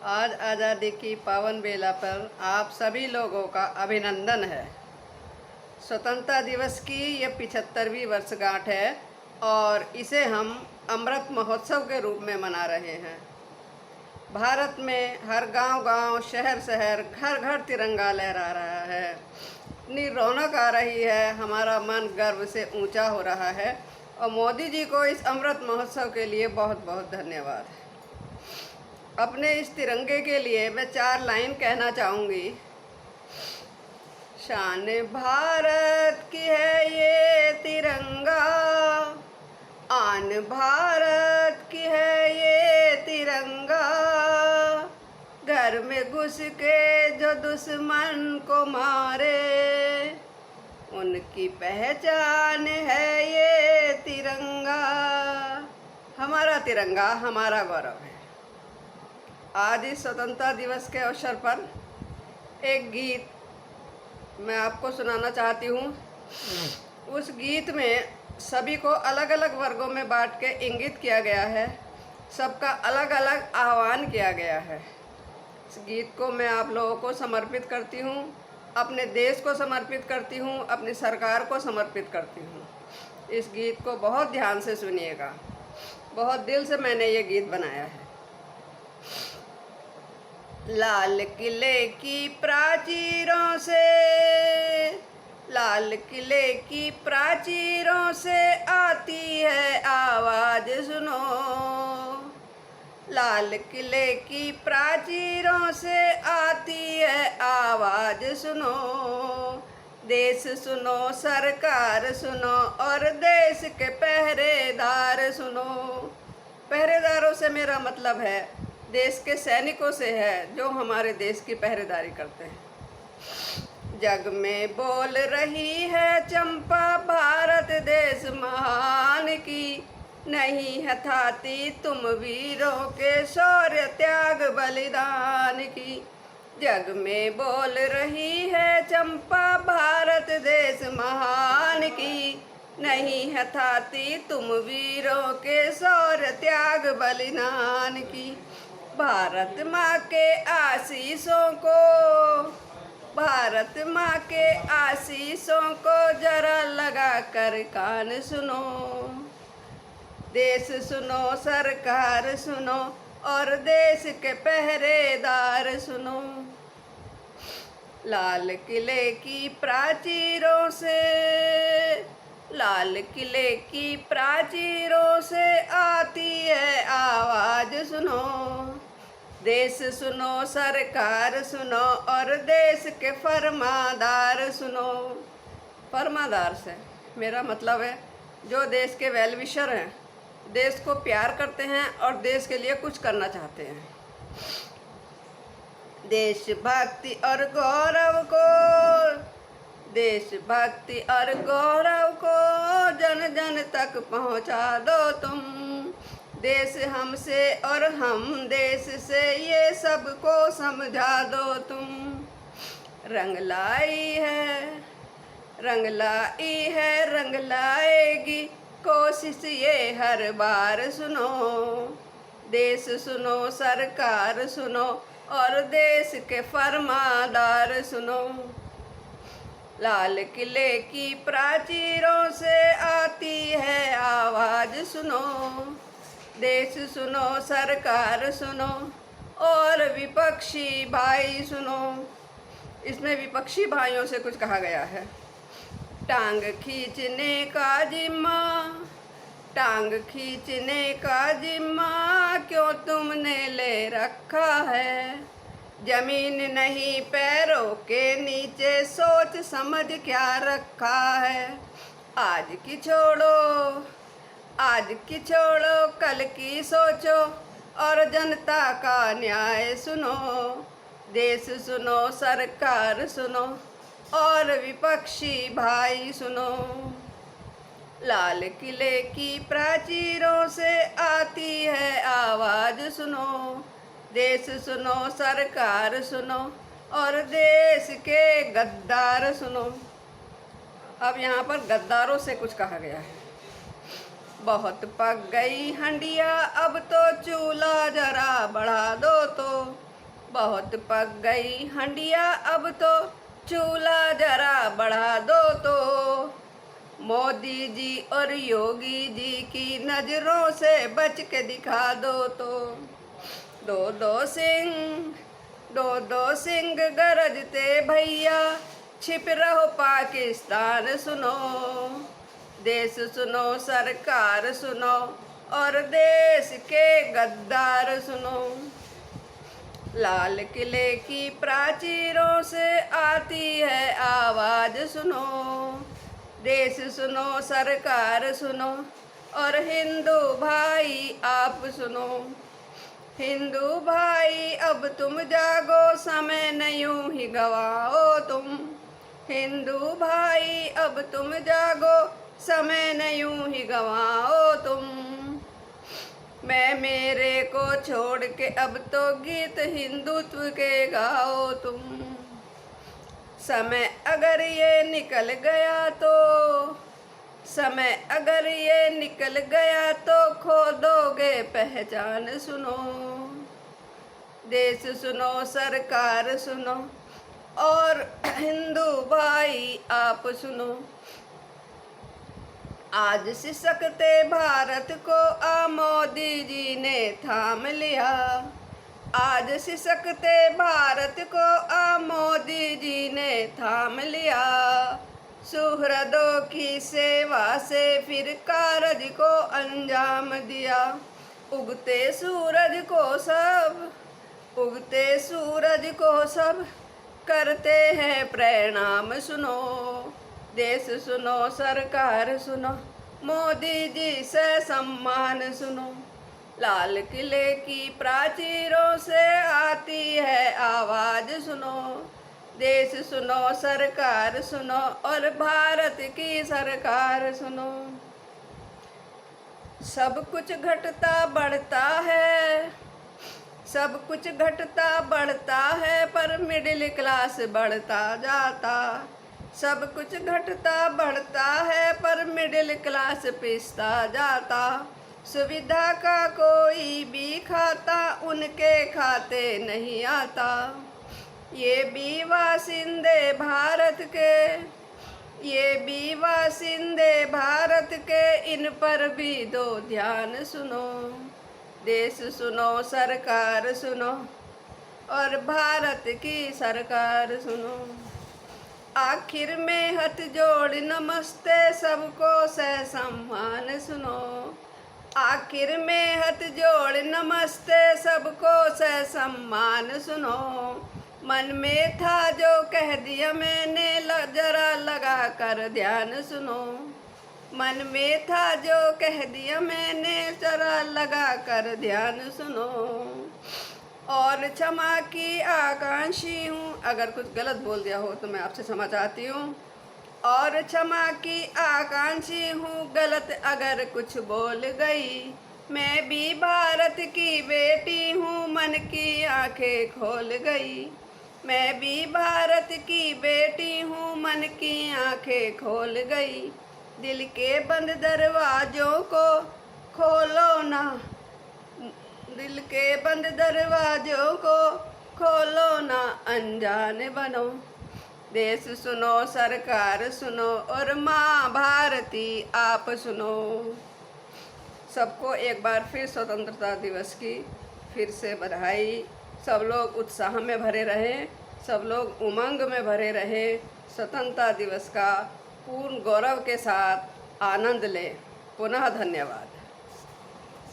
आज आज़ादी की पावन बेला पर आप सभी लोगों का अभिनंदन है। स्वतंत्रता दिवस की ये 75वीं वर्षगांठ है और इसे हम अमृत महोत्सव के रूप में मना रहे हैं। भारत में हर गांव-गांव, शहर-शहर, घर-घर तिरंगा लहरा रहा है। इतनी रौनक आ रही है, हमारा मन गर्व से ऊंचा हो रहा है और मोदी जी को इस अमृत महोत्सव के लिए बहुत बहुत धन्यवाद। अपने इस तिरंगे के लिए मैं 4 लाइन कहना चाहूँगी। शान भारत की है ये तिरंगा, आन भारत की है ये तिरंगा, घर में घुस के जो दुश्मन को मारे उनकी पहचान है ये तिरंगा। हमारा तिरंगा हमारा गौरव है। आज इस स्वतंत्रता दिवस के अवसर पर एक गीत मैं आपको सुनाना चाहती हूँ। उस गीत में सभी को अलग अलग वर्गों में बांट के इंगित किया गया है, सबका अलग अलग आह्वान किया गया है। इस गीत को मैं आप लोगों को समर्पित करती हूँ, अपने देश को समर्पित करती हूँ, अपनी सरकार को समर्पित करती हूँ। इस गीत को बहुत ध्यान से सुनिएगा। बहुत दिल से मैंने ये गीत बनाया है। लाल किले की प्राचीरों से, लाल किले की प्राचीरों से आती है आवाज़ सुनो, लाल किले की प्राचीरों से आती है आवाज़ सुनो। देश सुनो, सरकार सुनो और देश के पहरेदार सुनो। पहरेदारों से मेरा मतलब है देश के सैनिकों से है, जो हमारे देश की पहरेदारी करते हैं। जग में बोल रही है चंपा भारत देश महान की, नहीं हथाती तुम वीरों के शौर्य त्याग बलिदान की। जग में बोल रही है चंपा भारत देश महान की, नहीं हथाती तुम वीरों के शौर्य त्याग बलिदान की। भारत माँ के आशीषों को, भारत माँ के आशीषों को जरा लगा कर कान सुनो। देश सुनो, सरकार सुनो और देश के पहरेदार सुनो। लाल किले की प्राचीरों से, लाल किले की प्राचीरों से आती है आवाज़ सुनो। देश सुनो, सरकार सुनो और देश के फरमादार सुनो। फरमादार से मेरा मतलब है जो देश के वेल विशर हैं, देश को प्यार करते हैं और देश के लिए कुछ करना चाहते हैं। देशभक्ति और गौरव को, देशभक्ति और गौरव को जन जन तक पहुंचा दो तुम। देश हमसे और हम देश से ये सबको समझा दो तुम। रंग लाई है, रंग लाई है, रंग लाएगी कोशिश ये हर बार सुनो। देश सुनो, सरकार सुनो और देश के फरमादार सुनो। लाल किले की प्राचीरों से आती है आवाज़ सुनो। देश सुनो, सरकार सुनो और विपक्षी भाई सुनो। इसमें विपक्षी भाइयों से कुछ कहा गया है। टांग खींचने का जिम्मा, टांग खींचने का जिम्मा क्यों तुमने ले रखा है। जमीन नहीं पैरों के नीचे सोच समझ क्या रखा है। आज की छोड़ो, आज की छोड़ो कल की सोचो और जनता का न्याय सुनो। देश सुनो, सरकार सुनो और विपक्षी भाई सुनो। लाल किले की प्राचीरों से आती है आवाज़ सुनो। देश सुनो, सरकार सुनो और देश के गद्दार सुनो। अब यहाँ पर गद्दारों से कुछ कहा गया है। बहुत पक गई हंडिया अब तो चूल्हा जरा बढ़ा दो तो, बहुत पक गई हंडिया, अब तो चूल्हा जरा बढ़ा दो तो। मोदी जी और योगी जी की नजरों से बच के दिखा दो तो। दो दो सिंह गरजते भैया, छिप रहो पाकिस्तान सुनो। देश सुनो, सरकार सुनो, और देश के गद्दार सुनो। लाल किले की प्राचीरों से आती है आवाज सुनो। देश सुनो, सरकार सुनो, और हिंदू भाई आप सुनो। हिंदू भाई अब तुम जागो, समय न यूं ही गवाओ तुम। हिंदू भाई अब तुम जागो, समय न यूं ही गवाओ तुम। मैं मेरे को छोड़ के अब तो गीत हिंदुत्व के गाओ तुम। समय अगर ये निकल गया तो, समय अगर ये निकल गया तो खो दोगे पहचान सुनो। देश सुनो, सरकार सुनो, और हिंदू भाई आप सुनो। आज सिसकते भारत को मोदी जी ने थाम लिया। आज सिसकते भारत को मोदी जी ने थाम लिया। सुहृदों की सेवा से फिर कारज को अंजाम दिया। उगते सूरज को सब करते हैं प्रणाम सुनो। देश सुनो, सरकार सुनो, मोदी जी से सम्मान सुनो। लाल किले की प्राचीरों से आती है आवाज सुनो। देश सुनो, सरकार सुनो, और भारत की सरकार सुनो। सब कुछ घटता बढ़ता है, सब कुछ घटता बढ़ता है, पर मिडिल क्लास बढ़ता जाता। सब कुछ घटता बढ़ता है, पर मिडिल क्लास पिसता जाता। सुविधा का कोई भी खाता उनके खाते नहीं आता। ये भी वासिंदे भारत के, इन पर भी दो ध्यान सुनो। देश सुनो, सरकार सुनो, और भारत की सरकार सुनो। आखिर में हाथ जोड़ नमस्ते सबको सह सम्मान सुनो। आखिर में हाथ जोड़ नमस्ते सबको सह सम्मान सुनो। मन में था जो कह दिया मैंने, जरा लगा कर ध्यान सुनो। मन में था जो कह दिया मैंने, जरा लगा कर ध्यान सुनो। और क्षमा की आकांक्षी हूँ, अगर कुछ गलत बोल दिया हो तो मैं आपसे क्षमा चाहती हूँ। और क्षमा की आकांक्षी हूँ, गलत अगर कुछ बोल गई। मैं भी भारत की बेटी हूँ, मन की आंखें खोल गई। मैं भी भारत की बेटी हूँ, मन की आंखें खोल गई। दिल के बंद दरवाजों को खोलो ना, दिल के बंद दरवाजों को खोलो ना, अनजान बनो। देश सुनो, सरकार सुनो, और माँ भारती आप सुनो। सबको एक बार फिर स्वतंत्रता दिवस की फिर से बधाई। सब लोग उत्साह में भरे रहें, सब लोग उमंग में भरे रहें। स्वतंत्रता दिवस का पूर्ण गौरव के साथ आनंद लें। पुनः धन्यवाद।